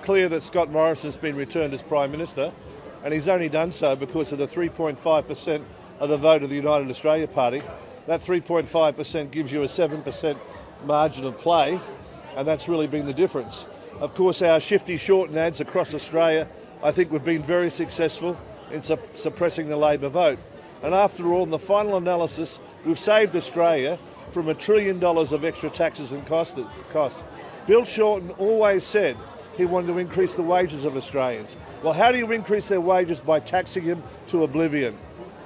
clear that Scott Morrison's been returned as Prime Minister, and he's only done so because of the 3.5% of the vote of the United Australia Party. That 3.5% gives you a 7% margin of play, and that's really been the difference. Of course, our shifty Shorten ads across Australia, I think we've been very successful in suppressing the Labor vote. And after all, in the final analysis, we've saved Australia from $1 trillion of extra taxes and costs. Bill Shorten always said he wanted to increase the wages of Australians. Well, how do you increase their wages? By taxing them to oblivion.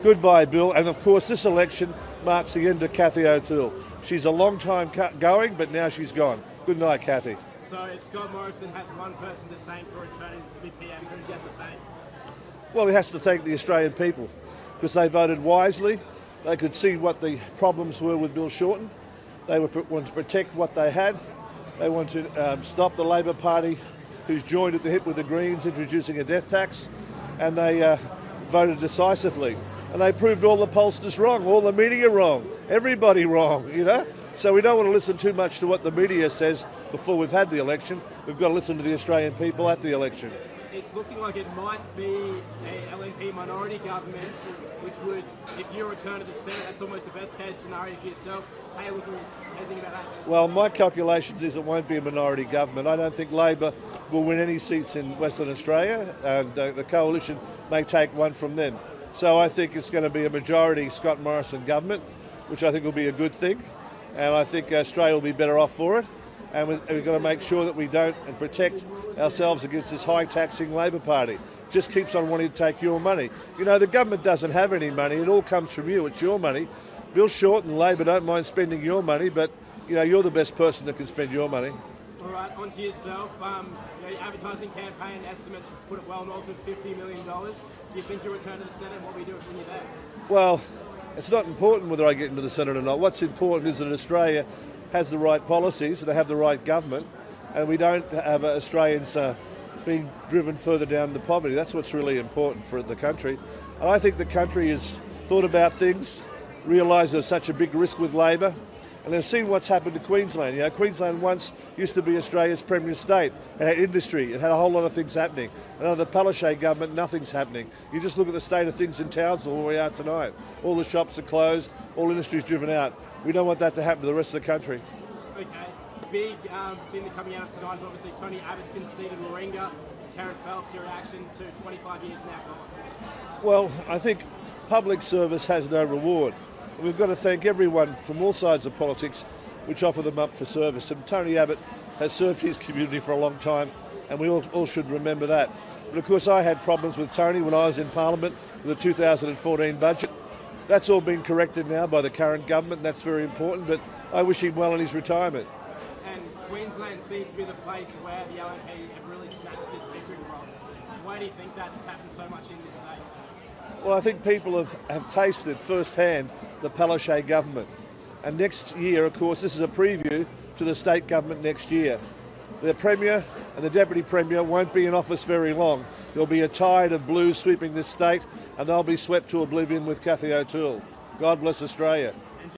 Goodbye, Bill. And of course, this election marks the end of Cathy O'Toole. She's a long time going, but now she's gone. Good night, Cathy. So if Scott Morrison has one person to thank for returning to the PM, who does he have to thank? Well, he has to thank the Australian people because they voted wisely. They could see what the problems were with Bill Shorten. They wanted to protect what they had. They want to stop the Labor Party, who's joined at the hip with the Greens, introducing a death tax, and they voted decisively. And they proved all the pollsters wrong, all the media wrong, everybody wrong, you know? So we don't want to listen too much to what the media says before we've had the election. We've got to listen to the Australian people at the election. It's looking like it might be a LNP minority government, which would, if you return to the Senate, that's almost the best case scenario for yourself. How are you looking, anything about that? Well, my calculations is it won't be a minority government. I don't think Labor will win any seats in Western Australia, and the coalition may take one from them. So I think it's going to be a majority Scott Morrison government, which I think will be a good thing. And I think Australia will be better off for it. And we've got to make sure that we don't and protect ourselves against this high-taxing Labor Party. Just keeps on wanting to take your money. You know, the government doesn't have any money. It all comes from you. It's your money. Bill Shorten and Labor don't mind spending your money, but, you know, you're the best person that can spend your money. All right, on to yourself. Your advertising campaign estimates put it well north of $50 million. Do you think you'll return to the Senate? What will you do when you're there? Well, it's not important whether I get into the Senate or not. What's important is that Australia has the right policies, they have the right government, and we don't have Australians being driven further down to poverty. That's what's really important for the country. And I think the country has thought about things, realised there's such a big risk with Labor, and they've seen what's happened to Queensland. You know, Queensland once used to be Australia's premier state. It had industry, it had a whole lot of things happening. And under the Palaszczuk government, nothing's happening. You just look at the state of things in Townsville where we are tonight. All the shops are closed, all industry's driven out. We don't want that to happen to the rest of the country. Okay. Big thing coming out tonight is obviously Tony Abbott's conceded Warringah to Karen Phelps. Your reaction to 25 years now gone? Well, I think public service has no reward. We've got to thank everyone from all sides of politics which offer them up for service. And Tony Abbott has served his community for a long time, and we all should remember that. But of course I had problems with Tony when I was in Parliament with the 2014 budget. That's all been corrected now by the current government, and that's very important, but I wish him well in his retirement. And Queensland seems to be the place where the LNP have really snatched this victory from. Why do you think that has happened so much in this state? Well, I think people have tasted firsthand the Palaszczuk government. And next year, of course, this is a preview to the state government next year. The Premier and the Deputy Premier won't be in office very long. There'll be a tide of blues sweeping this state, and they'll be swept to oblivion with Cathy O'Toole. God bless Australia.